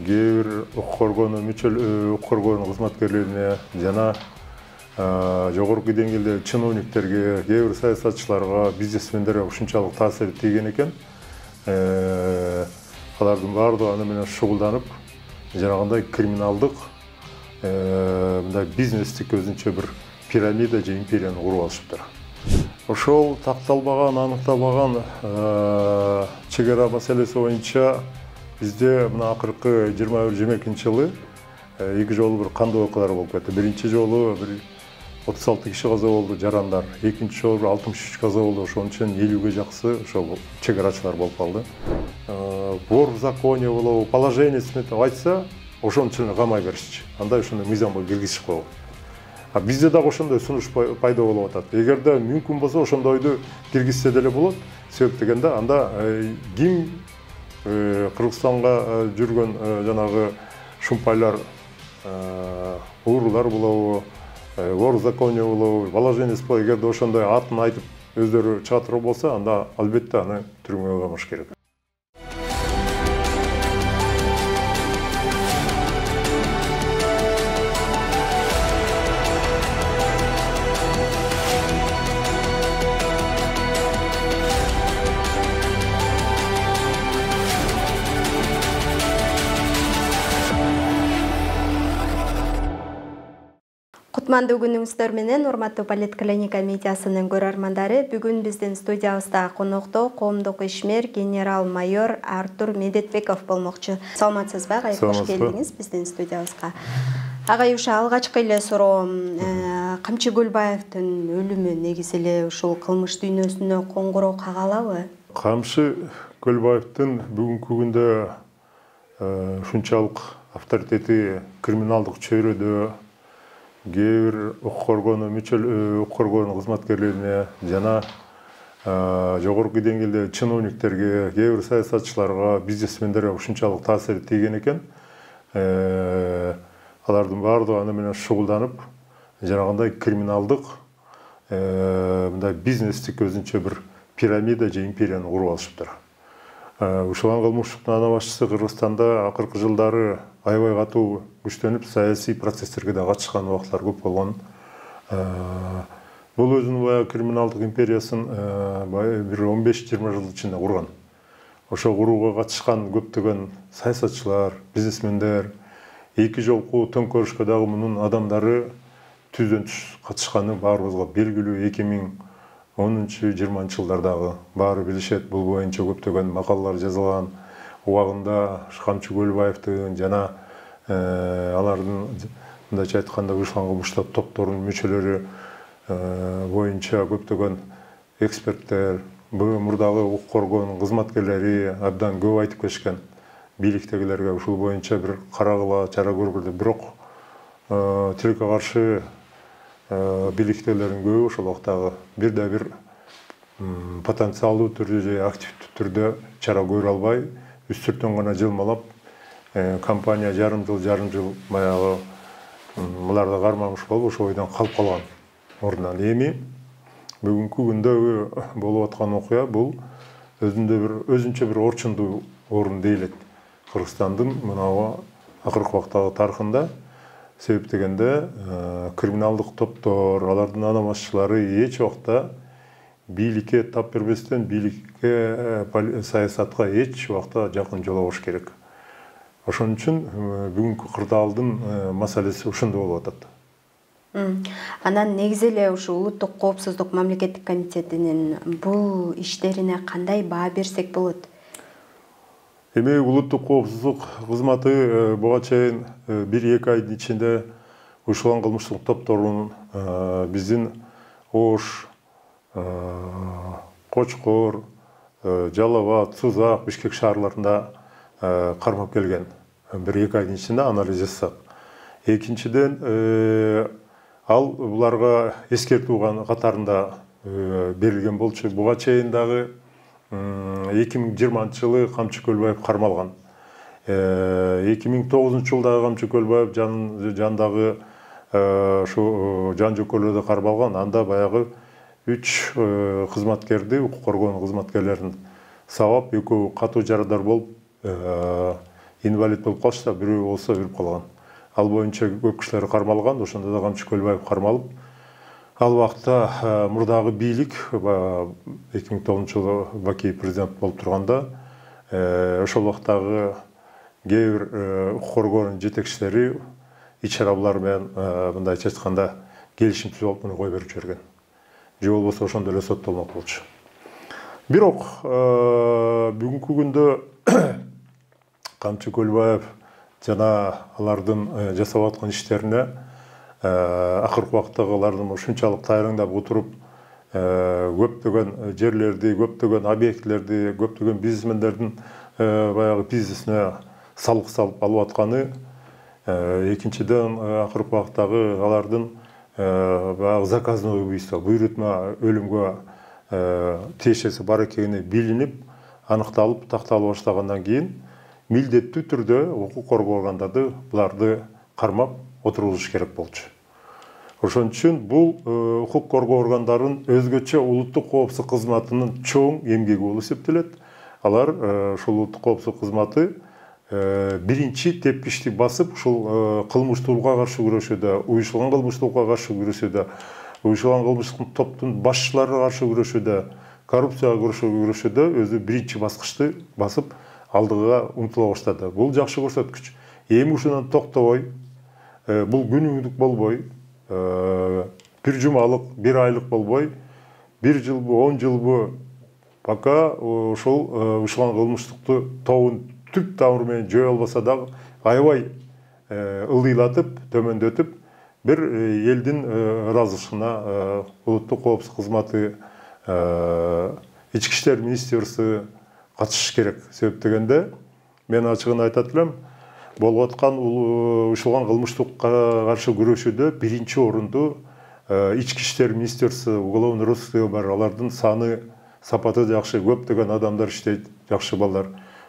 кээ бир укук коргоонун кызматкерлерине жана жогорку деңгээлдеги чиновниктерге, кээ бир саясатчыларга, бизнесмендерге ушунчалык таасир тийген экен. Алардын баардыгы аны менен шугулданып, жанагындай криминалдык мындай бизнестик өзүнчө бир пирамида же империяны куруп алышыптыр. Ошол такталбаган, аныкталбаган чек ара маселеси боюнча бизде мына акыркы 21-22 жылы эки жолу бир кандуу окуялар болуп кетти. Биринчи жолу 36 киши каза болду, жарандар. Экинчи жолу 63 каза болду. Ошонун үчүн 50ге жаксы ошол чек арачылар болуп калды. Вор в законе болобу, положение сметип айтса, ошонун үчүн камай беришчи. Андай ошондой мыйзамга киргизишип койгон. Бизде дагы ошондой сунуш пайда болуп атат. Эгерде мүмкүн болсо ошондойду киргизсе деле болот. Себеп дегенде анда ким Кыргызстанга жүргөн жанагы шумпайлар, уурулар болобу, вор в законе болобу, положение болобу, эгерде ошондой атын айтып өздөрү чыга турган болсо, анда албетте аны түрмөгө камаш керек. Кутмандуу күнүңүздөр менен, урматтуу Политклиника медиасынын көрөрмандары, бүгүн биздин студиябызда конокто коомдук ишмер генерал-майор Артур Медетбеков болмокчу. Саламатсызбы, кош келдиңиз биздин студиябызга. Агай, ушу алгачкы эле суроом, Камчы Көлбаевдин өлүмү негизи эле ушул кылмыш дүйнөсүнө коңгуроо кагалабы? Камчы Көлбаевдин бүгүнкү күндө ушунчалык авторитети криминалдык чөйрөдө кээ бир укук коргоонун кызматкерлерине жана жогорку деңгээлдеги чиновниктерге, кээ бир саясатчыларга, бизнесмендерге ушунчалык таасир тийген экен. Алардын баардыгы аны менен шугулданып, жанагындай криминалдык мындай бизнестик өзүнчө бир пирамида же империяны куруп алышыптыр. Ушул кылмыштын ана башчысы Кыргызстанда акыркы жылдары аябай катуу күчтөнүп, саясий процесстерге да катышкан убакытлар көп болгон. Бул өзүнүн баягы криминалдык империясын бир 15-20 жыл ичинде курган. Ошо курууга катышкан көптөгөн саясатчылар, бизнесмендер, эки жолку төңкөрүшкө дагы мунун адамдары түздөн түз катышканы баарыбызга белгилүү. 2010-20 жылдардагы баары билишет. Бул боюнча көптөгөн макалалар жазылган. Убагында Камчы Көлбаевдин жана алардын мындайча айтканда уюшкан кылмыштар топторунун мүчөлөрү боюнча көптөгөн эксперттер, мурдагы укук коргоонун кызматкерлери абдан көп айтып келишкен. Бийликтегилерге ушул боюнча бир карагыла, чара көргүлө. Бирок тилекке каршы бийликтегилердин көбү ошол убактагы бир потенциалдуу түрдө же активдүү түрдө чара көрө албай, үстүртөн гана жылмалап, компания жарым жыл баягы муларда кармамыш болуп, ошол бойдон калып калган. Ордунан эми бүгүнкү күндө болуп аткан окуя бул өзүнчө бир орчундуу орун дейилет Кыргызстандын мына акыркы убактагы тарыхында. Себеп дегенде криминалдык топтор, алардын ана башчылары эч убакта бийликке тап бербестен, бийликке, саясатка эч убакта жакын жолобош керек. Ошон үчүн бүгүнкү кырдаалдын маселеси ушундай болуп атат. Анан негизи эле ушу улуттук коопсуздук мамлекеттик комитетинин бул иштерине кандай баа берсек болот? Эми улуттук коопсуздук кызматы буга чейин 1-2 айдын ичинде уюштурулган кылмыштык топторунун биздин Ош, Кочкор, Жалал Абад, Сузак, Бишкек шаарларында кармап келген. 1-2 айдын ичинде анализ жасап. Экинчиден ал буларга эскертүү катарында берилген болчу. Буга чейин дагы 2020 жылы Камчы Көлбаев кармалган. 2009 жылдагы Камчы Көлбаев жандагы жан жөкөлөрдө кармалган. Анда баягы 3 кызматкерди, укук коргоонун кызматкерлерин сабап, экөө катуу жарадар болуп, инвалид болып қалшы да, біреу болса өліп қалған. Ал бойынша көп кісілер қармалған, ошонда да Камчы Көлбаев қармалып. Ал уақытта мұрдағы бийлик 2009 жылы Баки президент болып тұрғанда, ошол уақыттағы кейбір құқық қорғау жетекшілері иш-чаралар менен мындайча айтканда келишимсиз болуп муну кой берип жиберген. Же болбосо ошондо эле соттолмок болчу. Бирок бүгүнкү күндө Камчы Көлбаев жана алардын жасап аткан иштерине акыркы убактагы алардын ушунчалык тайраңдап отуруп көптөгөн жерлерди, көптөгөн объектилерди, көптөгөн бизнесмендердин баягы бизнесине салык салып алып атканы, экинчиден акыркы убактагы алардын баягы заказной убийство, буйрутма өлүмгө тиешеси бар экени билинип, аныкталып, такталып баштагандан кийин милдеттүү түрдө укук коргоо органдары буларды кармап отургузуш керек болчу. Ошон үчүн бул укук коргоо органдарынын өзгөчө улуттук коопсуздук кызматынын чоң эмгеги болуп эсептелет. Алар ушул улуттук коопсуздук кызматы биринчи тепкичти басып, ушул кылмыштуулукка каршы күрөшүүдө, уюшулган кылмыштуулукка каршы күрөшүүдө, уюшулган кылмыштык топтун башчыларына каршы күрөшүүдө, коррупцияга каршы күрөшүүдө өзү биринчи баскычты басып алдыга умтула баштады. Бул жакшы көрсөткүч. Эми ушундан токтобой, бул күнүмдүк болбой, бир жумалык, бир айлык болбой, 1 жылбы, 10 жылбы, пока ушул ушулган кылмыштыкту тобун түп тамыры менен жөө албаса дагы аябай ылдыйлатып, төмөндөтүп, бир элдин ыраазычылыгына улуттук коопсуздук кызматы, ички иштер министрлиги катышыш керек. Себеп дегенде, мен ачыгын айтат элем, болуп аткан ушулган кылмыштыкка каршы күрөшүүдө биринчи орунду ички иштер министрлиги, уголовный розыск бар, алардын саны, сапаты жакшы, көптөгөн адамдар иштейт, жакшы балдар.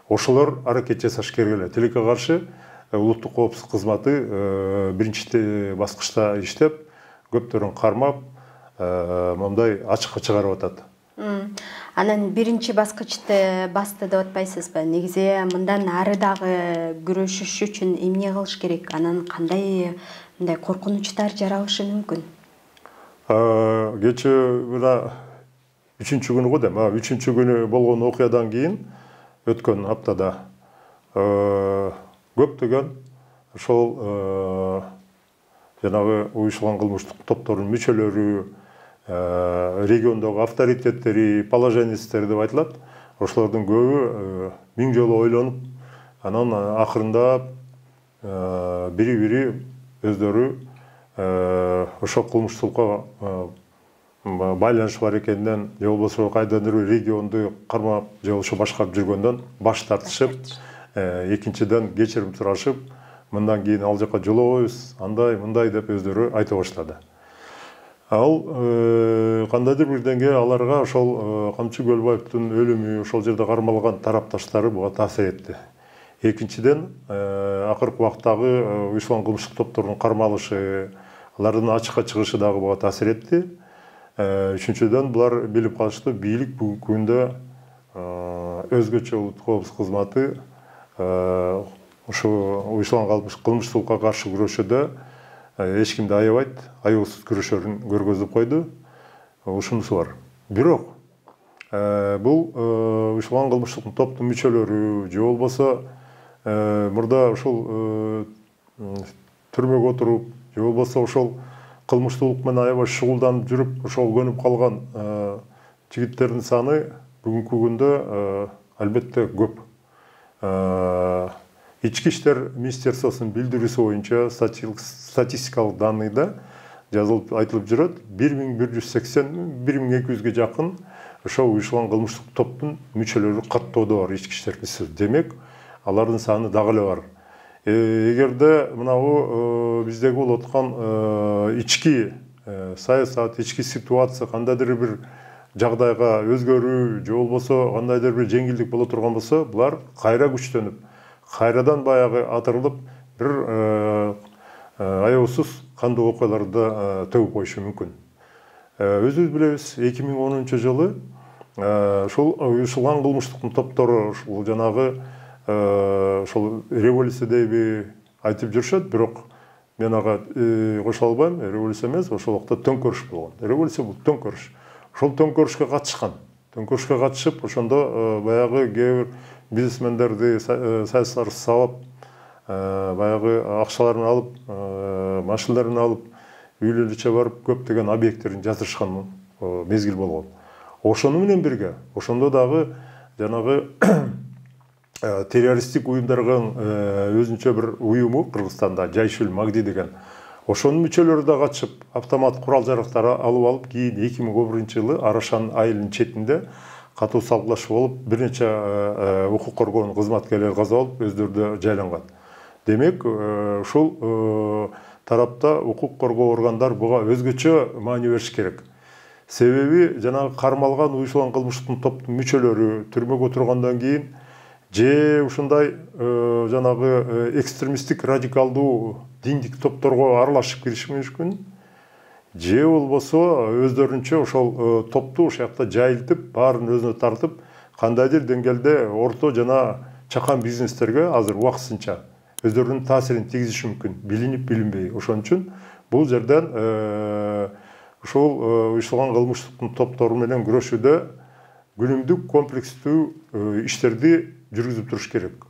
Ошолор аракет жасаш керек эле. Тилекке каршы улуттук коопсуздук кызматы биринчи баскычта иштеп, көптөрүн кармап, мындай ачыкка чыгарып атат. Анан биринчи баскычты басты деп атпайсызбы? Негизи мындан ары дагы күрөшүш үчүн эмне кылыш керек? Анан кандай мындай коркунучтар жаралышы мүмкүн? Кече мына 3-чү күнү го дейм. 3-чү күнү болгон окуядан кийин өткөн аптада көптөгөн ошол жанагы уюшулган кылмыштык топтордун мүчөлөрү, региондогу авторитеттери, положенецтери деп айтылат. Ошолордун көбү миң жолу ойлонуп, анан акырында бири-бири өздөрү ошол кылмыштуулукка байланышы бар экенинен, же болбосо кайдандыр бир регионду кармап, же болбосо башкарып жүргөндөн баш тартышып, экинчиден кечирим сурашып, мындан кийин ал жака жолобойбуз, андай, мындай деп өздөрү айта баштады. Ал кандайдыр бир деңгээлде аларга ошол Камчы Көлбаевдин өлүмү, ошол жерде кармалган тарапташтары буга таасир этти. Экинчиден, акыркы убактагы уюшулган кылмыштык топтордун кармалышы, алардын ачыкка чыгышы дагы буга таасир этти. Үчүнчүдөн, булар билип калышты, бийлик бүгүнкү күндө өзгөчө улуттук коопсуздук кызматы ушу уюшулган кылмыштуулукка каршы күрөшүүдө эч кимди аябайт, аябысыз күрөшөрүн көргөзүп койду. Ушунусу бар. Бирок бул уюшулган кылмыштык топтун мүчөлөрү, же болбосо мурда ушул түрмөгө отуруп, же болбосо ошол кылмыштуулук менен аябай шугулданып жүрүп, ошол көнүп калган жигиттердин саны бүгүнкү күндө албетте көп. Ички иштер министрлигинин билдирүүсү боюнча статистикалык данныйда жазылып айтылып жүрөт, 1180-1200ге жакын ошол уюшулган кылмыштык топтун мүчөлөрү каттоодо бар ички иштер министрлиги. Демек, алардын саны дагы эле бар. Эгерде мынабу биздеги болуп аткан ички саясат, ички ситуация кандайдыр бир жагдайга өзгөрүү, же болбосо кандайдыр бир жеңилдик боло турган болсо, булар кайра күчтөнүп, кайрадан баягы атырылып, бир аябысыз кандуу окуяларды төгүп коюшу мүмкүн. Өзүбүз билебиз, 2010 жылы ушул уюшулган кылмыштык топтору, ушул жанагы ошол революция дейби айтып жүрүшөт, бирок мен ага кошо албайм. Революция эмес, ошол убакта төңкөрүш болгон. Революция бул төңкөрүш. Ошол төңкөрүшкө катышкан. Төңкөрүшкө катышып, ошондо баягы кээ бир бизнесмендерди саясатчыларды сабап, баягы акчаларын алып, машиналарын алып, үйлөрүнчө барып көптөгөн объекттерин жасырышкан мезгил болгон. Ошону менен бирге, ошондо дагы жанагы террористтик уюмдарга өзүнчө бир уюму Кыргызстанда Жайшул Магди деген. Ошонун мүчөлөрү да катышып, автомат курал жарактары алып алып, кийин 2011-жылы Арашан айылынын четинде катуу салгылашуу болуп, бир нече укук коргоонун кызматкерлери каза болуп, өздөрү да жайланган. Демек, ушул тарапта укук коргоо органдар буга өзгөчө маани бериш керек. Себеби жанагы кармалган уюшулган кылмыштын топтун мүчөлөрү түрмөгө отургандан кийин же ушундай жанагы экстремисттик радикалдуу диндик топторго аралашып кириши мүмкүн, же болбосо өздөрүнчө ошол топту ошол жакта жайылтып, баарын өзүнө тартып, кандайдыр деңгээлде орто жана чакан бизнестерге азыр убактысынча өздөрүнүн таасирин тийгизиши мүмкүн, билинип билинбей. Ошон үчүн бул жерден ушул уюшулган кылмыштыктын топтору менен күрөшүүдө күнүмдүк комплекстүү иштерди жүргүзүп туруш керек.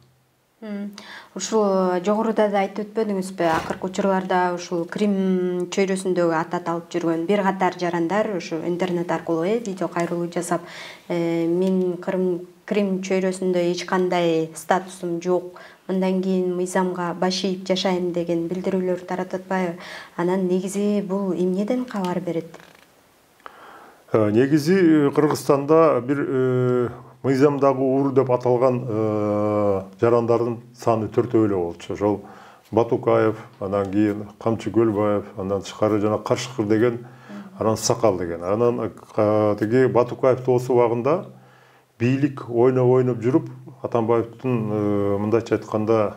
Ушул жогоруда да айтып өтпөдүңүзбү, акыркы учурларда ушул Крим чөйрөсүндөгү ат аталып жүргөн бир катар жарандар ушу интернет аркылуу видео кайрылуу жасап, мен Крим чөйрөсүндө эч кандай статусум жок, мындан кийин мыйзамга баш ийип жашайм деген билдирүүлөр таратып атпайбы? Анан негизи бул эмнеден кабар берет? Негизи Кыргызстанда бир мыйзамдагы ууру деп аталган жарандардын саны 4 эле болчу. Ошол Батукаев, анан кийин Камчы Көлбаев, андан тышкары жана Каршыкыр деген, анан Сакал деген. Анан тиги Батукаевди осы убагында бийлик ойноп жүрүп, Атамбаевдин мындайча айтканда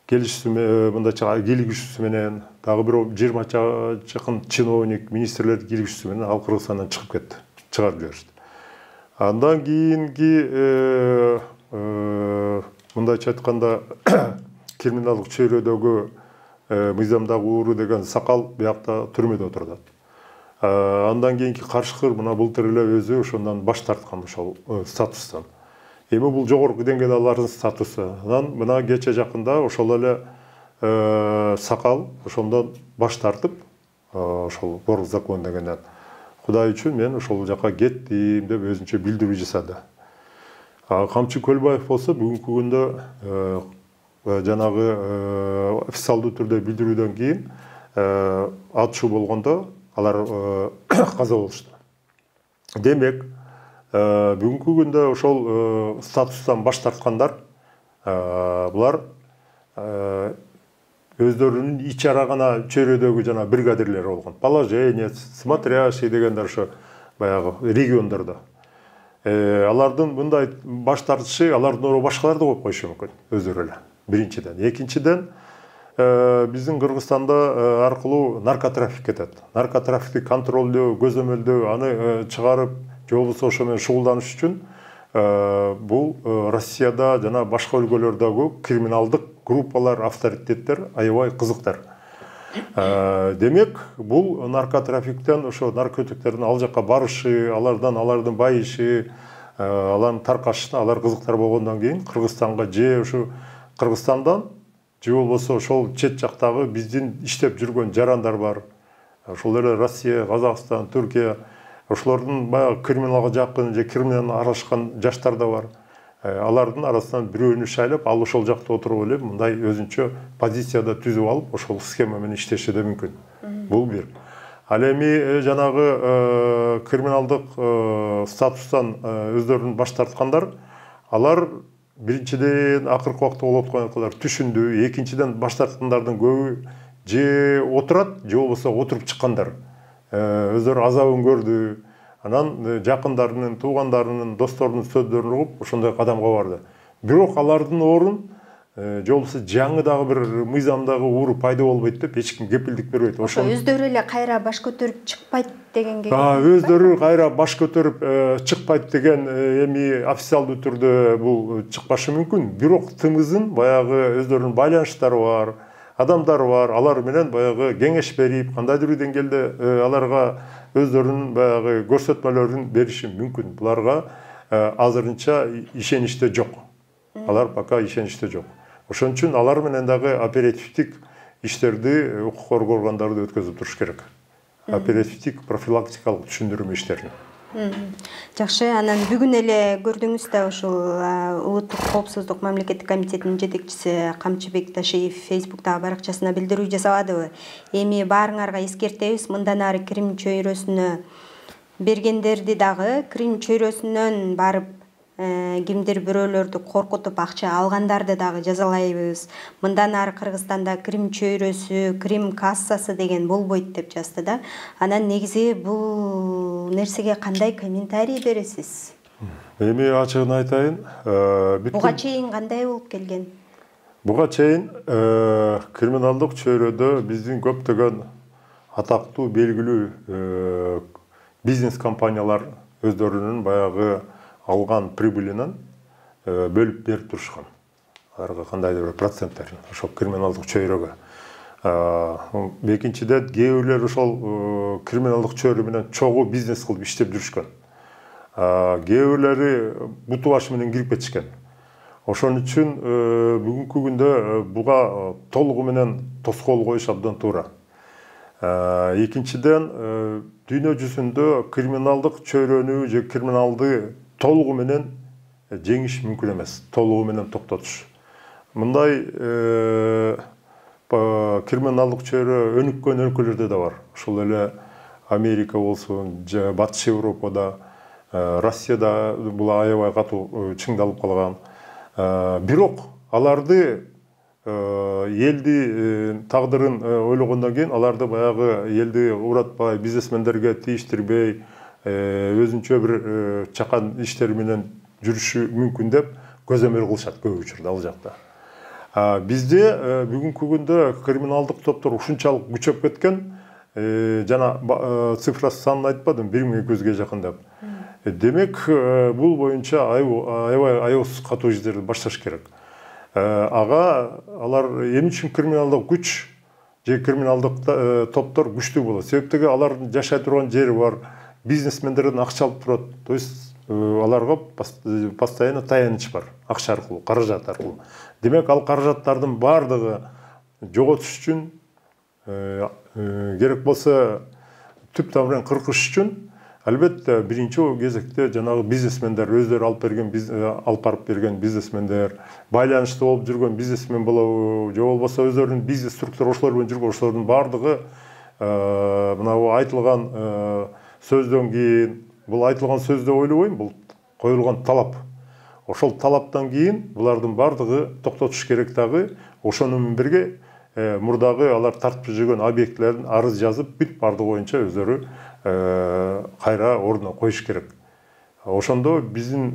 мындайча кийлигишүүсү менен, дагы бир 20 жакын чиновник, министрлердин кийлигишүүсү менен ал Кыргызстандан чыгып кетти, чыгарып жиберишти. Андан кийинки мындайча айтканда криминалдык чөйрөдөгү мыйзамдагы ууру деген Сакал биякта түрмөдө отурат. Андан кийинки Каршыкыр мына былтыр эле өзү ошондон баш тарткан, ошол статустан. Эми бул жогорку деңгээлде алардын статусу. Анан мына кече жакында ошол эле Сакал ошондон баш тартып, ошол Бор закон дегенден Кудай үчүн мен ошол жака кеттим деп өзүнчө билдирүү жасады. Камчы Көлбаев болсо бүгүнкү күндө жанагы официалдуу түрдө билдирүүдөн кийин атышуу болгондо алар каза болушту. Демек, бүгүнкү күндө ошол статустан баш тарткандар булар өздөрүнүн ичара гана чөйрөдөгү жана бригадирлер болгон. Положенец, смотрящий дегендер ошо баягы региондордо. Алардын мындай баш тартышы алардын ордуна башкаларды коюп коюшу мүмкүн өздөрү эле. Биринчиден. Экинчиден, биздин Кыргызстанда аркылуу наркотрафик кетет. Наркотрафикти контролдоо, көзөмөлдөө, аны чыгарып, же болбосо ошо менен шугулданыш үчүн бул Россияда жана башка өлкөлөрдөгү криминалдык группалар, авторитеттер аябай кызыктар. Демек, бул наркотрафиктен, ошо наркотиктердин ал жакка барышы, алардын байышы, алардын таркашына алар кызыктар болгондон кийин Кыргызстанга же ушу Кыргызстандан же болбосо ошол чет жактагы биздин иштеп жүргөн жарандар бар. Ошол эле Россия, Казакстан, Түркия, ошолордун баягы криминалга жакын же криминалга аралашкан жаштар да бар. Алардын арасынан бирөөнү шайлап, ал ошол жакта отуруп эле мындай өзүнчө позицияда түзүп алып, ошол схема менен иштеши да мүмкүн. Бул бир. Ал эми жанагы криминалдык статустан өздөрүн баш тарткандар, алар биринчиден акыркы убакта болуп аткандар түшүндү, экинчиден баш тарткандардын көбү же отурат, же болбосо отуруп чыккандар. Өздөрү азабын көрдү. Анан жакындарынын, туугандарынын, досторунун сөздөрүн угуп, ошондой кадамга барды. Бирок алардын орун же болбосо жаңы дагы бир мыйзамдагы уру пайда болбойт деп эч ким кепилдик бербейт. Ошо өздөрү эле кайра баш көтөрүп чыкпайт дегенге. Өздөрү кайра баш көтөрүп чыкпайт деген эми официалдуу түрдө бул чыкпашы мүмкүн. Бирок тымызын баягы өздөрүнүн байланыштары бар, адамдары бар. Алар менен баягы кеңеш берип, кандайдыр бир деңгээлде аларга өздөрүнүн баягы көрсөтмөлөрүн бериши мүмкүн. Буларга азырынча ишеничте жок. Алар пока ишеничте жок. Ошон үчүн алар менен дагы оперативдик иштерди укук коргоо органдары өткөзүп туруш керек. Оперативдик профилактикалык түшүндүрмө иштерин. Жакшы, анан бүгүн эле көрдүңүз да ушул Улуттук коопсуздук мамлекеттик комитетинин жетекчиси Камчыбек Ташиев Facebook'тагы баракчасына билдирүү жасабадыбы? Эми баарыңарга эскертебиз, мындан ары Крим чөйрөсүнө бергендерди дагы Крим чөйрөсүнөн барып кимдир бирөөлөрдү коркутуп акча алгандарды дагы жазалайбыз. Мындан ары Кыргызстанда Крим чөйрөсү, Крим кассасы деген болбойт деп жазды да. Анан негизи бул нерсеге кандай комментарий бересиз? Эми ачыгын айтайын, буга чейин кандай болуп келген? Буга чейин криминалдык чөйрөдө биздин көптөгөн атактуу, белгилүү бизнес компаниялар өздөрүнүн баягы алган прибылинен бөлүп берип турушкан. Аларга кандайдыр бир проценттерин ошол криминалдык чөйрөгө. Экинчиден, кээ бирлер ошол криминалдык чөйрө менен чогуу бизнес кылып иштеп жүрүшкөн. Кээ бирлери буту башы менен кирип кетишкен. Ошон үчүн бүгүнкү күндө буга толугу менен тоскоол коюш абдан туура. Экинчиден, дүйнө жүзүндө криминалдык чөйрөнү же криминалды толугу менен жеңиш мүмкүн эмес, толугу менен токтотуш. Мындай криминалдык чөйрө өнүккөн өлкөлөрдө да бар. Ошол эле Америка болсун, же Батыш Европада, Россияда бул аябай катуу чыңдалып калган. Бирок аларды элди тагдырын ойлогондон кийин аларды баягы элди уратпай, бизнесмендерге тийиштирбей, өзүнчө бир чакан иштери менен жүрүшү мүмкүн деп көзөмөл кылышат көп учурда ал жакта. Бизде бүгүнкү күндө криминалдык топтор ушунчалык күчөп кеткен, жана цифрасы санын айтпадым, 1200-ге жакын деп. Демек, бул боюнча аябай аябыз катуу иштерди башташ керек. Алар эмне үчүн криминалдык күч же криминалдык топтор күчтүү болот? Себептеги алардын жашай турган жери бар, бизнесмендерден акча алып турат. То есть аларга постоянно таяныч бар, акча аркылуу, каражат аркылуу. Демек, ал каражаттардын бардыгы жоготуш үчүн, керек болсо түп тамырын кыркыш үчүн, албетте биринчи кезекте жанагы бизнесмендер, өздөрү алып барып берген бизнесмендер, байланышта болуп жүргөн бизнесмен болобу, же болбосо өздөрүнүн бизнес структура ошолор менен жүргөн, ошолордун бардыгы мына айтылган сөздөн кийин, бул айтылган сөз деп ойлобойм, бул коюлган талап. Ошол талаптан кийин булардын бардыгы токтотуш керек дагы. Ошону менен бирге мурдагы алар тартып жүргөн объектилерин арыз жазып, бүт бардыгы боюнча өздөрү кайра ордуна коюш керек. Ошондо биздин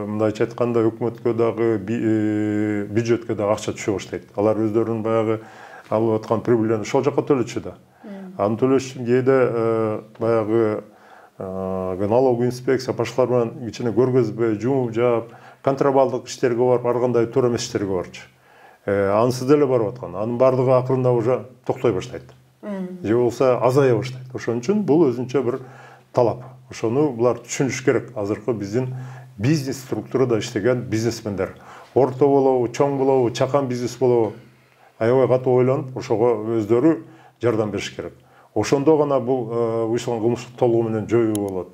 мындайча айтканда өкмөткө дагы, бюджетке дагы акча түшө баштайт. Алар өздөрүнүн баягы алып аткан прибыльден ошол жака төлөчү да. Аны төлөш үчүн кээде баягы налоговый инспекция башкалар менен кичине көргөзбөй, жумуп жаап, контрабандалык иштерге барып, ар кандай туура эмес иштерге барчу. Анысы деле барып аткан. Анын бардыгы акырында уже токтой баштайт. Же болсо азая баштайт. Ошон үчүн бул өзүнчө бир талап. Ошону булар түшүнүш керек. Азыркы биздин бизнес структурада иштеген бизнесмендер, орто болобу, чоң болобу, чакан бизнес болобу, аябай катуу ойлонуп, ошого өздөрү жардам бериш керек. Ошондо гана бул уюштурулган кылмыштык толугу менен жоюу болот.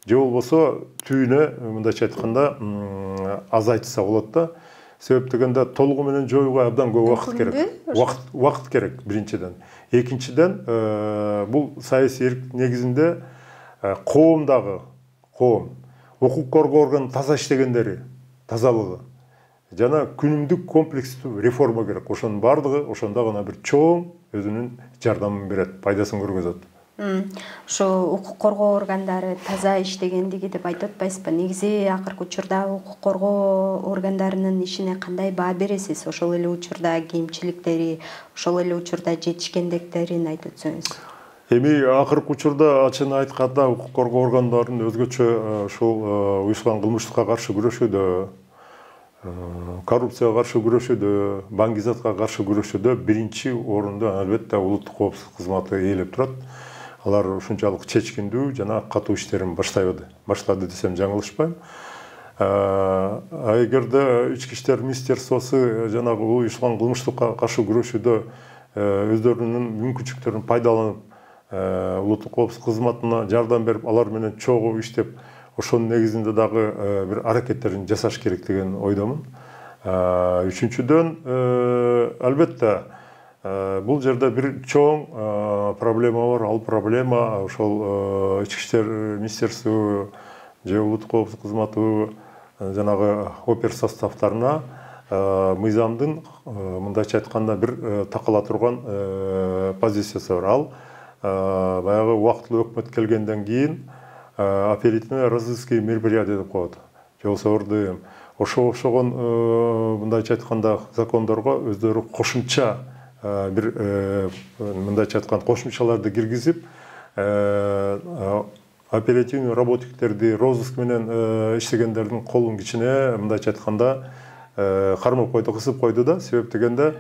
Же болбосо түбүнө мындайча айтканда азайтса болот да. Себеп дегенде толугу менен жоюуга абдан көп убакыт керек. Убакыт керек биринчиден. Экинчиден, бул саясий эрк негизинде коомдагы, укук коргоо органы таза иштегендери, тазалыгы жана күнүмдүк комплекстүү реформа керек. Ошонун бардыгы ошондо гана бир чоң өзүнүн жардамын берет, пайдасын көргөзөт. Ошо укук коргоо органдары таза иштегендиги деп айтып атпайсызбы? Негизи акыркы учурда укук коргоо органдарынын ишине кандай баа бересиз? Ошол эле учурда кемчиликтери, ошол эле учурда жетишкендиктерин айтып өтсөңүз. Эми акыркы учурда ачыгын айтканда укук коргоо органдарынын өзгөчө ушул уюшкан кылмыштыкка каршы күрөшүүдө, коррупцияга каршы күрөшүүдө, баңгизатка каршы күрөшүүдө биринчи орунду албетте улуттук коопсуздук кызматы ээлеп турат. Алар ушунчалык чечкиндүү жана катуу иштерин баштады десем жаңылышпайм. Эгерде ички иштер министерствосу жанагы уюшкан кылмыштыкка каршы күрөшүүдө өздөрүнүн мүмкүнчүлүктөрүн пайдаланып, улуттук коопсуздук кызматына жардам берип, алар менен чогуу иштеп, ошонун негизинде дагы бир аракеттерин жасаш керек деген ойдомун. Үчүнчүдөн, албетте, бул жерде бир чоң проблема бар. Ал проблема ошол ички иштер министерствосу же улуттук коопсуздук кызматы жанагы опер составтарына мыйзамдын мындайча айтканда бир такала турган позициясы бар. Ал баягы убактылуу өкмөт келгенден кийин оперативно розыские мероприятия деп коет. Же болбосо ОРДМ. Ошогон мындайча айтканда закондорго өздөрү кошумча бир мындайча айтканда кошумчаларды киргизип, оперативный работниктерди розыск менен иштегендердин колун кичине мындайча айтканда кармап койду, кысып койду да. Себеп дегенде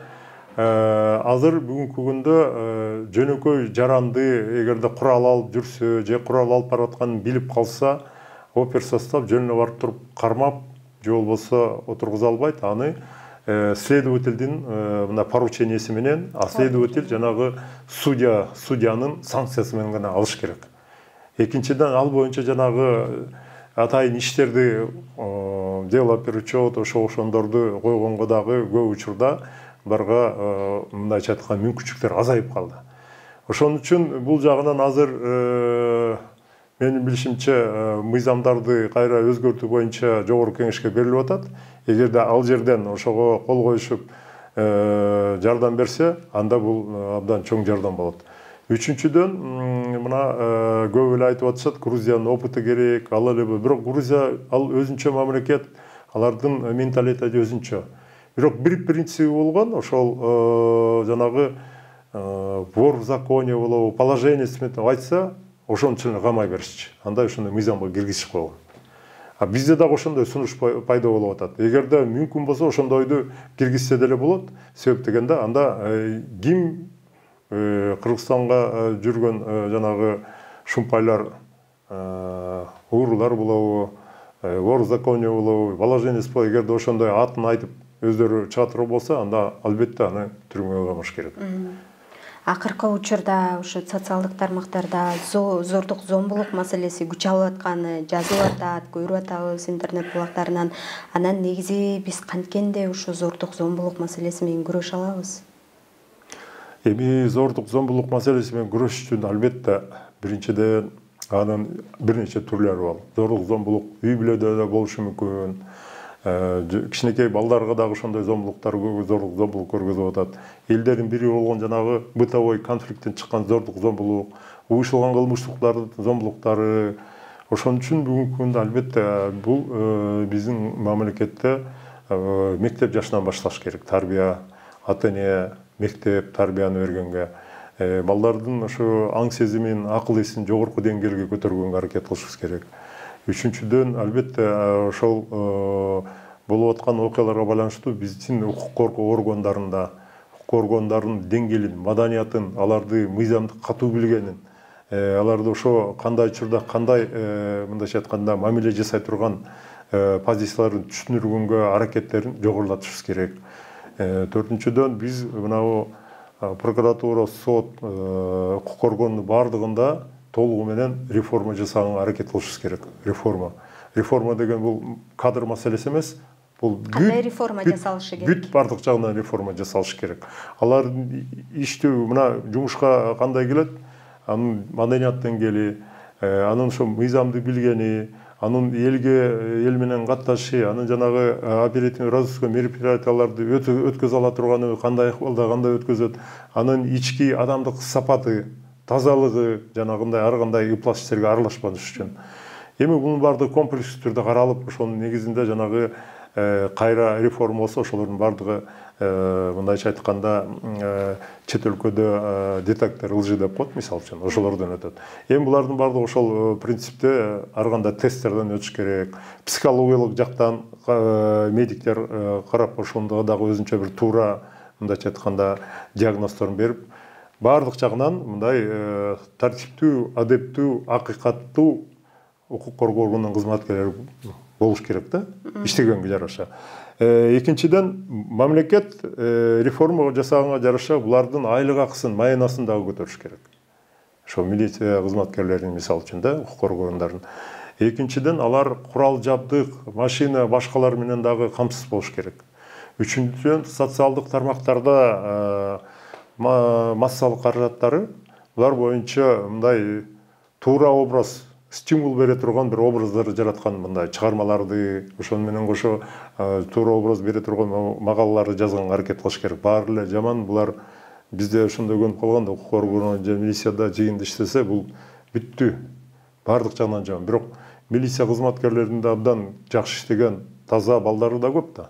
азыр бүгүнкү күндө жөнөкөй жаранды эгерде курал алып жүрсө же курал алып баратканын билип калса, опер состав жөнүнө барып туруп кармап же болбосо отургуза албайт. Аны следовательдин мына поручениясы менен, а следователь жанагы судьянын санкциясы менен гана алыш керек. Экинчиден, ал боюнча жанагы атайын иштерди дело перечет ошондорду койгонго дагы көп учурда барга мындайча айтканда мүмкүнчүлүктөр азайып калды. Ошон үчүн бул жагынан азыр менин билишимче мыйзамдарды кайра өзгөртүү боюнча жогорку кеңешке берилип атат. Эгерде ал жерден ошого кол коюшуп жардам берсе, анда бул абдан чоң жардам болот. Үчүнчүдөн, мына көп эле айтып атышат, Грузиянын опыты керек, ал эле бирок Грузия ал өзүнчө мамлекет, алардын менталитети өзүнчө. Бирок бир принциби болгон, ошол жанагы вор в законе болобу, положение сметип айтса, ошонун ичине камай беришчи. Андай ошондой мыйзамга киргизишип койгон. А бизде дагы ошондой сунуш пайда болуп атат. Эгерде мүмкүн болсо ошондойду киргизсе деле болот. Себеп дегенде анда ким Кыргызстанга жүргөн жанагы шумпайлар, уурулар болобу, вор в законе болобу, положение сметип, эгерде ошондой атын айтып өздөрү чыга турган болсо, анда албетте аны түрмөгө камаш керек. Акыркы учурда ушу социалдык тармактарда зордук зомбулук маселеси күч алып атканы жазылып атат, көрүп атабыз интернет булактарынан. Анан негизи биз канткенде ушу зордук зомбулук маселеси менен күрөшө алабыз? Эми зордук зомбулук маселеси менен күрөш үчүн албетте биринчиден анын бир нече түрлөрү бар. Зордук зомбулук үй бүлөдө да болушу мүмкүн. Кичинекей балдарга дагы ошондой зордук зомбулук көргөзүп атат. Элдердин бири болгон жанагы бытовой конфликттен чыккан зордук зомбулук, уюштурулган кылмыштыктардын зомбулуктары. Ошон үчүн бүгүнкү күндө албетте бул биздин мамлекетте мектеп жашынан башташ керек. Тарбия, ата-эне, мектеп тарбияны бергенге, балдардын ошо аң сезимин, акыл эсин жогорку деңгээлге көтөргөнгө аракет кылышыбыз керек. Үчүнчүдөн, албетте ошол болуп аткан окуяларга байланыштуу биздин укук коргоо органдарынын деңгээлин, маданиятын, аларды мыйзамды катуу билгенин, аларды ошо кандай учурда кандай мындайча айтканда мамиле жасай турган позицияларын түшүндүргөнгө аракеттерин жогорулатышыбыз керек. Төртүнчүдөн, биз мынау прокуратура, сот, укук коргоонун баардыгында толугу менен реформа жасаганга аракет кылышыбыз керек. Реформа деген бул кадр маселеси эмес. Бул кандай реформа жасалышы керек? Бүт бардык жагынан реформа жасалышы керек. Алар иштөө мына жумушка кандай келет? Анын маданият деңгээли, анын ошо мыйзамды билгени, анын эл менен катташы, анын жанагы оперативный розыска мероприятияларды өткөзө ала турганы, кандай акыбалда кандай өткөзөт, анын ички адамдык сапаты, тазалыгы, жанагындай ар кандай ыплас иштерге аралашпаш үчүн. Эми бунун баардыгы комплекстүү түрдө каралып, ошонун негизинде жанагы кайра реформа болсо, ошолордун баардыгы мындайча айтканда чет өлкөдө детектор лжи деп коет, мисалы үчүн, ошолордон өтөт. Эми булардын баардыгы ошол принципте ар кандай тесттерден өтүш керек. Психологиялык жактан медиктер карап, ошондо дагы өзүнчө бир туура, мындайча айтканда, диагноздорун берип, баардык жагынан мындай тартиптүү, адептүү, акыйкаттуу укук коргоо органынын кызматкерлери болуш керек да, иштегенге жараша. Экинчиден, мамлекет реформа жасаганга жараша булардын айлык акысын, маянасын дагы көтөрүш керек. Ошо милиция кызматкерлеринин, мисалы үчүн да, укук коргоо органдарынын. Экинчиден, алар курал жабдык, машина, башкалар менен дагы камсыз болуш керек. Үчүнчүдөн, социалдык тармактарда массалык каражаттары, булар боюнча мындай туура образ, стимул бере турган бир образдарды жараткан, мындай чыгармаларды, ошону менен кошо туура образ бере турган макалаларды жазганга аракет кылыш керек. Баары эле жаман булар бизде ошондой көнүп калган, укук коргоо же милицияда жыйында иштесе, бул бүттү. Баардык жагынан жаман. Бирок милиция кызматкерлеринин да абдан жакшы иштеген таза балдары да көп да.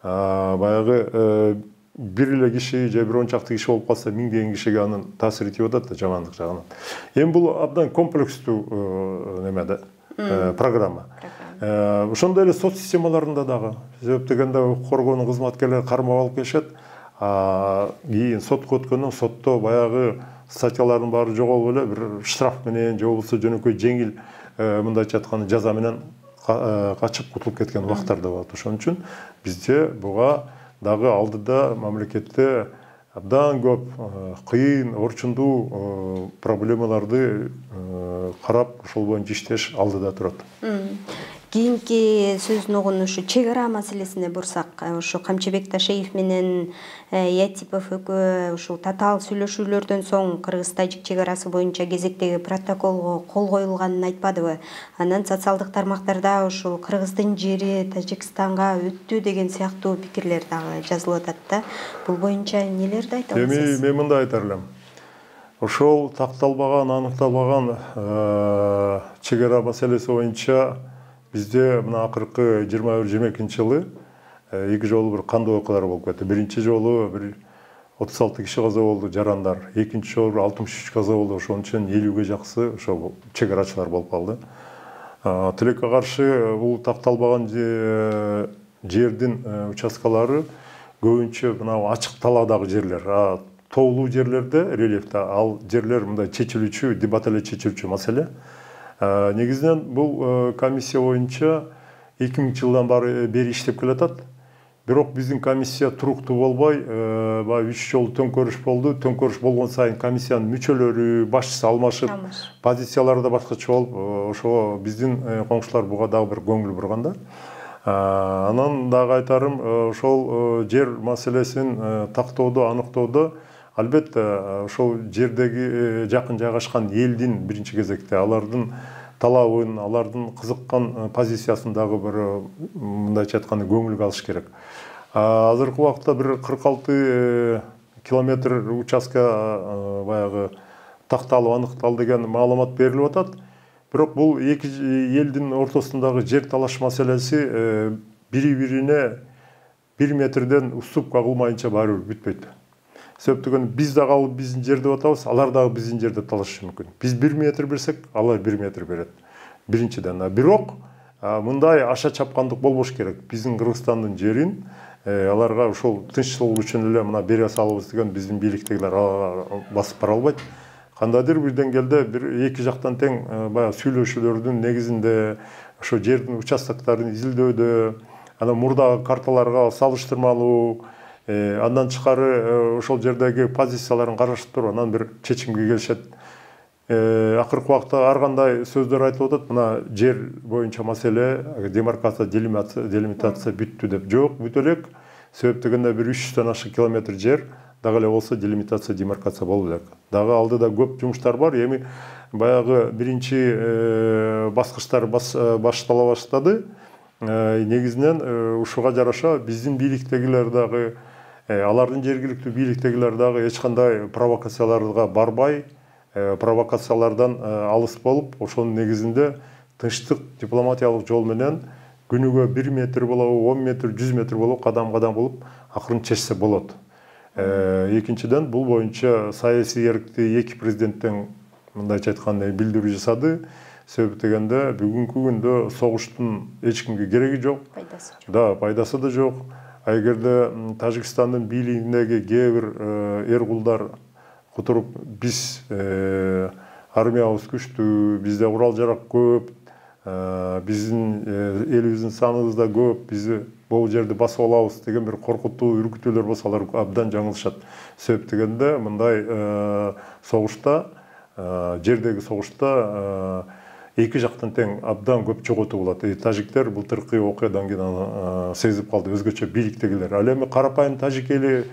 Баягы бир эле киши же бир 10 чакты киши болуп калса, миңдеген кишиге анын таасир этип атат да, жамандык жагынан. Эми бул абдан комплекстүү неме да, программа. Ошондой эле сот системаларында дагы, себеп дегенде укук коргоонун кызматкерлери кармап алып келишет, кийин сотко өткөндөн сотто баягы статьялардын баары жоголуп эле бир штраф менен же болбосо жөнөкөй жеңил мындайча айтканда жаза менен качып кутулуп кеткен убактар да болот. Ошон үчүн бизде буга дагы алдыда мамлекетте абдан көп кыйын, орчундуу проблемаларды карап, ошол боюнча иштеш алдыда турат. Кийинки сөздүн угуну чек ара маселесине бурсак, ушу Камчыбек Ташеев менен Ятипов экөө ушул татаал сүйлөшүүлөрдөн соң Кыргыз-Тажик чек арасы боюнча кезектеги протоколго кол коюлганын айтпадыбы? Анан социалдык тармактарда ушул Кыргыздын жери Тажикстанга өттү деген сыяктуу пикирлер дагы жазылып атат да. Бул боюнча нелерди айта аласыз? Мен мындай айтар элем. Ошол такталбаган, аныкталбаган чек ара маселеси боюнча бизде мына акыркы 21-22 жылы эки жолу бир кандуу окуялар болуп кетти. Биринчи жолу бир 36 киши каза болду, жарандар. Экинчи жолу 63 каза болду. Ошонун үчүн 50ге жаксы ошо чек арачылар болуп калды. Тилекке каршы бул такталбаган жердин участкалары көбүнчө мына ачык талаадагы жерлер. Тоолуу жерлерде, рельефте ал жерлер мындай чечилүүчү, дебат эле чечилүүчү маселе. Негизинен бул комиссия боюнча 2000 жылдан бери иштеп келатат. Бирок биздин комиссия туруктуу болбой, 3 жолу төңкөрүш болду. Төңкөрүш болгон сайын комиссиянын мүчөлөрү, башчысы алмашып, позициялары да башкача болуп, ошого биздин коңшулар буга дагы бир көңүл бурган да. Анан дагы айтарым, ошол жер маселесин тактоодо, аныктоодо албетте ошол жердеги жакын жайгашкан элдин биринчи кезекте алардын талабын, алардын кызыккан позициясын дагы бир мындайча айтканда көңүлгө алыш керек. Азыркы убакта бир 46 километр участка баягы такталып, аныкталды деген маалымат берилип атат. Бирок бул эки элдин ортосундагы жер талаш маселеси бири-бирине 1 метрден уступка кылмайынча баары бир бүтпөйт. Себеп дегенде биз дагы алып биздин жерди деп атабыз, алар дагы биздин жерди талашышы мүмкүн. Биз 1 метр берсек, алар 1 метр берет. Биринчиден. Бирок мындай аша чапкандык болбош керек. Биздин Кыргызстандын жерин аларга ошол тынччылык үчүн эле мына бере салабыз деген биздин бийликтегилер басып бара албайт. Кандайдыр бир деңгээлде бир эки жактан тең баягы сүйлөшүүлөрдүн негизинде ошо жердин участоктарын изилдөөдө, анан мурдагы карталарга салыштырмалуу, андан тышкары ошол жердеги позицияларын караштырып туруп, анан бир чечимге келишет. Акыркы убакта ар кандай сөздөр айтылып атат. Мына жер боюнча маселе, демаркация, делимитация бүттү деп. Жок, бүтө элек. Себеп дегенде бир 300 ашык километр жер дагы эле болсо делимитация, демаркация болуп элек. Дагы алдыда көп жумуштар бар. Эми баягы биринчи баскычтар баштала баштады. Негизинен ушуга жараша биздин бийликтегилер дагы, алардын жергиликтүү бийликтегилер дагы эч кандай провокацияларга барбай, провокациялардан алыс болуп, ошонун негизинде тынчтык дипломатиялык жол менен күнүгө 1 метр болобу, 10 метр, 100 метр болобу, кадам-кадам болуп акырын чечсе болот. Экинчиден, бул боюнча саясий эркти эки президенттен мындайча айтканда билдирүү жасады. Себеби дегенде бүгүнкү күндө согуштун эч кимге кереги жок. Пайдасы жок. Да, пайдасы да жок. Эгерде Тажикстандын бийлигиндеги кээ бир эр-кулдар отуруп, биз армиябыз күчтүү, бизде курал-жарак көп, биздин элибиздин саныбыз да көп, биз бул жерди басып алабыз деген бир коркутуу үркүтүүлөр болсо, алар абдан жаңылышат. Себеп дегенде мындай согушта, жердеги согушта эки жактан тең абдан көп жоготуу болот. Тажиктер былтыркы окуядан кийин аны сезип калды, өзгөчө бийликтегилер. Ал эми карапайым тажик эли,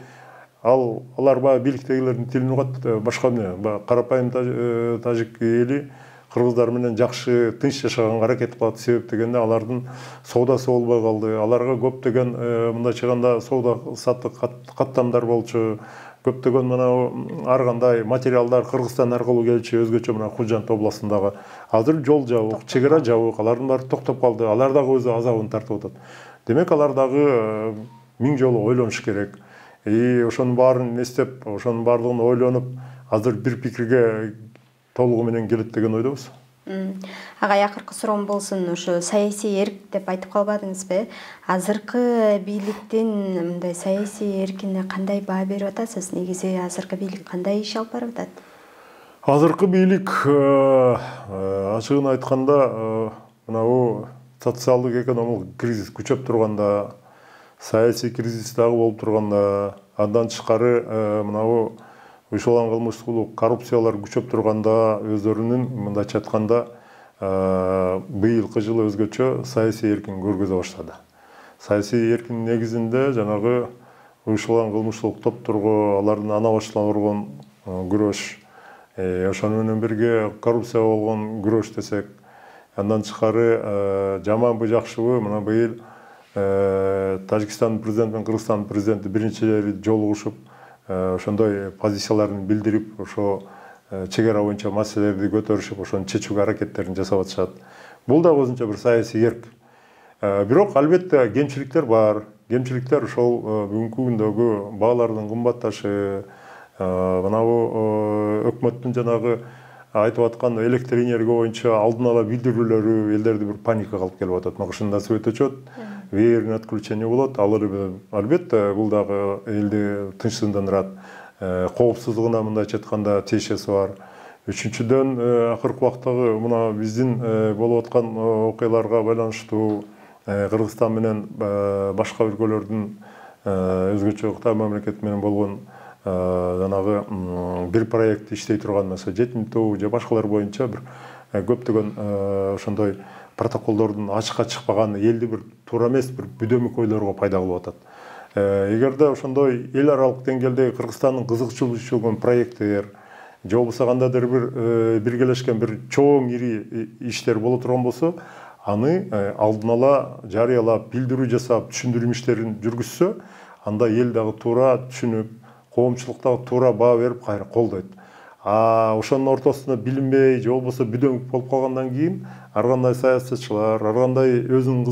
алар баягы бийликтегилердин тилин угат, башка эмне. Карапайым тажик эли кыргыздар менен жакшы тынч жашаганга аракет кылат. Себеп дегенде алардын соодасы болбой калды. Аларга көптөгөн мындайча айтканда соода саттык каттамдар болчу. Көптөгөн мына ар кандай материалдар Кыргызстан аркылуу келчү, өзгөчө мына Кужант областындагы. Азыр жол жабык, чегара жабык, алардын баары токтоп калды. Алар дагы өзү азабын тартып атат. Демек алар дагы 1000 жолу ойлонуш керек. Ошонун баарын эстеп, ошонун баардыгын ойлонуп, азыр бир пикирге толугу менен келет деген ойдобуз. Агай, акыркы суроом болсун, ушу саясий эрк деп айтып калбадыңызбы? Азыркы бийликтин мындай саясий эркине кандай баа берип атасыз? Негизи азыркы бийлик кандай иш алып барып атат? Азыркы бийлик ачыгын айтканда, мынау социалдык экономикалык кризис күчөп турганда, саясий кризис дагы болуп турганда, андан тышкары мынау уюштурулган кылмыштуулук, коррупциялар күчөп турганда, өздөрүнүн мындайча айтканда быйылкы жылы өзгөчө саясий эркин көргөзө баштады. Саясий эркинин негизинде жанагы уюштурулган кылмыштуулук топторго, алардын ана башына урган күрөш, ошону менен бирге коррупция болгон күрөш десек, андан тышкары жаманбы жакшыбы, мына быйыл Тажикстандын президенти менен Кыргызстандын президенти биринчилери жолугушуп, ошондой позицияларын билдирип, ошо чегара боюнча маселелерди көтөрүшүп, ошону чечүүгө аракеттерин жасап атышат. Бул да өзүнчө бир саясий эрк. Бирок албетте кемчиликтер бар. Кемчиликтер ошол бүгүнкү күндөгү баалардын кымбатташы, мынабу өкмөттүн жанагы айтып аткан электр энергия боюнча алдын ала билдирүүлөрү элдерди бир паникага алып келип атат. Ушундан свет өчөт, веерный отключение болот. Ал албетте бул дагы элди тынчсыздандырат. Коопсуздугуна мындайча айтканда тиешеси бар. Үчүнчүдөн, акыркы убактагы мына биздин болуп аткан окуяларга байланыштуу Кыргызстан менен башка өлкөлөрдүн өзгөчө Кытай мамлекети менен болгон жанагы бир проект иштей турган, mesela жетимтүү же башкалар боюнча бир көптөгөн ошондой протоколдордун ачыкка чыкпаганы элди бир туура эмес бир бүдөмүк ойлорго пайда кылып атат. Эгерде ошондой эл аралык деңгээлдеги Кыргызстандын кызыкчылыгы үчүн проекттер же болбосо кандайдыр бир биргелешкен бир чоң ири иштер боло турган болсо, аны алдын ала жарыялап, билдирүү жасап, түшүндүрүү иштерин жүргүзсө, анда эл дагы туура түшүнүп, коомчулук дагы туура баа берип кайра колдойт. Ошонун ортосунда билинбей же болбосо бүдөмүк болуп калгандан кийин ар кандай саясатчылар, ар кандай өзүнүн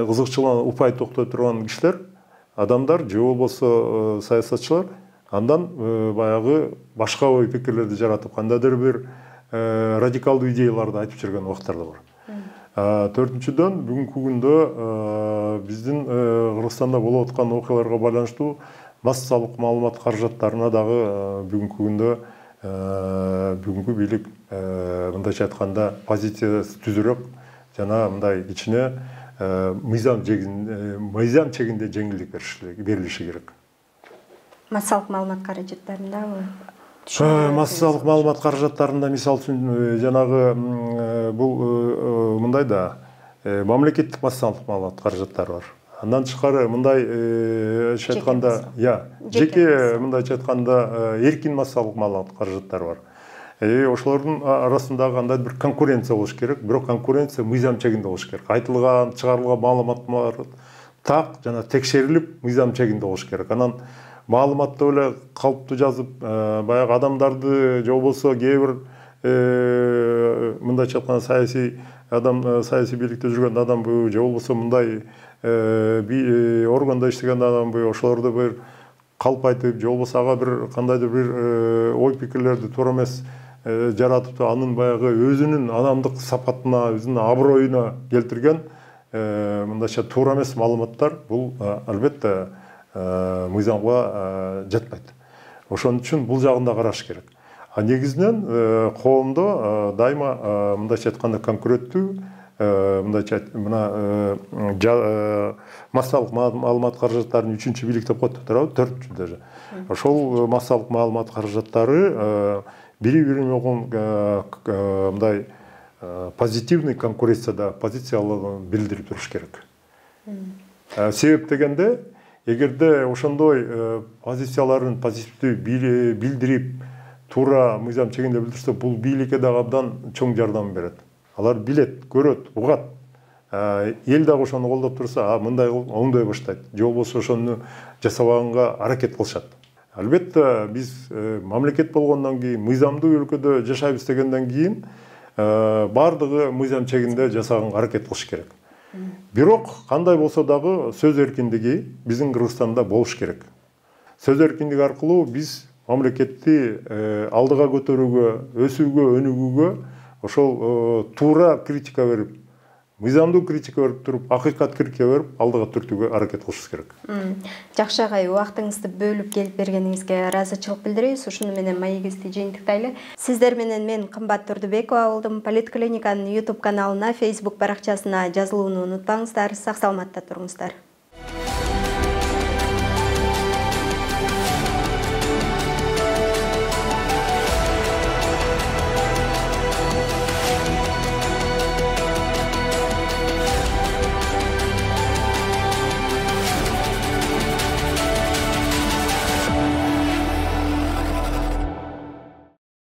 кызыкчылыгына упай токтой турган кишилер, адамдар же болбосо саясатчылар андан баягы башка ой пикирлерди жаратып, кандайдыр бир радикалдуу идеяларды айтып жүргөн убактар да бар. Төртүнчүдөн, бүгүнкү күндө биздин Кыргызстанда болуп аткан окуяларга байланыштуу массалык маалымат каражаттарына дагы бүгүнкү күндө бүгүнкү бийлик мындайча айтканда позициясы түзүрөөк жана мындай ичине мыйзам чегинде жеңилдик берилиши керек. Массалык маалымат каражаттарындабы? Массалык маалымат каражаттарында мисалы үчүн жанагы бул мындай да мамлекеттик массалык маалымат каражаттары бар. Андан тышкары мындай айтканда, жеке мындайча айтканда эркин массалык маалымат каражаттары бар. Ошолордун арасындагы кандай бир конкуренция болуш керек, бирок конкуренция мыйзам чегинде болуш керек. Айтылган, чыгарылган маалыматтар так жана текшерилип мыйзам чегинде болуш керек. Анан маалыматты эле калыптуу жазып, баягы адамдарды же болбосо кээ бир мындайча айтканда саясий бийликте жүргөн адамбы же болбосо мындай органда иштеген адамбы, ошолорду бир калп айтып же болбосо ага бир кандайдыр бир ой пикирлерди туура эмес жаратып, анын баягы өзүнүн адамдык сапатына, өзүнүн аброюна келтирген мындайча туура эмес маалыматтар бул албетте мыйзамга жатпайт. Ошон үчүн бул жагын да караш керек. А негизинен коомдо дайыма мындайча айтканда конкуренттүү мына массалык маалымат каражаттарынын 3-чү бийлик деп коет туурабы, 4-чү даже. Ошол массалык маалымат каражаттары бири-бири менен мындай позитивный конкуренцияда позицияларын билдирип туруш керек. Себеп дегенде, эгерде ошондой позицияларын позитивдүү билдирип, туура мыйзам чегинде билдирсе, бул бийликке дагы абдан чоң жардам берет. Алар билет, көрөт, угат. Эл дагы ошону колдоп турса, мындай кылып оңдой баштайт. Же болбосо ошону жасабаганга аракет кылышат. Албетте биз мамлекет болгондон кийин, мыйзамдуу өлкөдө жашайбыз дегенден кийин бардыгы мыйзам чегинде жасаганга аракет кылыш керек. Бирок кандай болсо дагы сөз эркиндиги биздин Кыргызстанда болуш керек. Сөз эркиндиги аркылуу биз мамлекетти алдыга көтөрүүгө, өсүүгө, өнүгүүгө ошол туура критика берип, мыйзамдуу критика берип туруп, акыйкат критика берип, алдыга түртүүгө аракет кылышыбыз керек. Жакшы агай, убактыңызды бөлүп келип бергениңизге ыраазычылык билдиребиз. Ушуну менен маегибизди жыйынтыктайлы. Сиздер менен мен Кымбат Турдубекова болдум. Политклиниканын YouTube каналына, Facebook баракчасына жазылууну унутпаңыздар. Сак саламатта туруңуздар.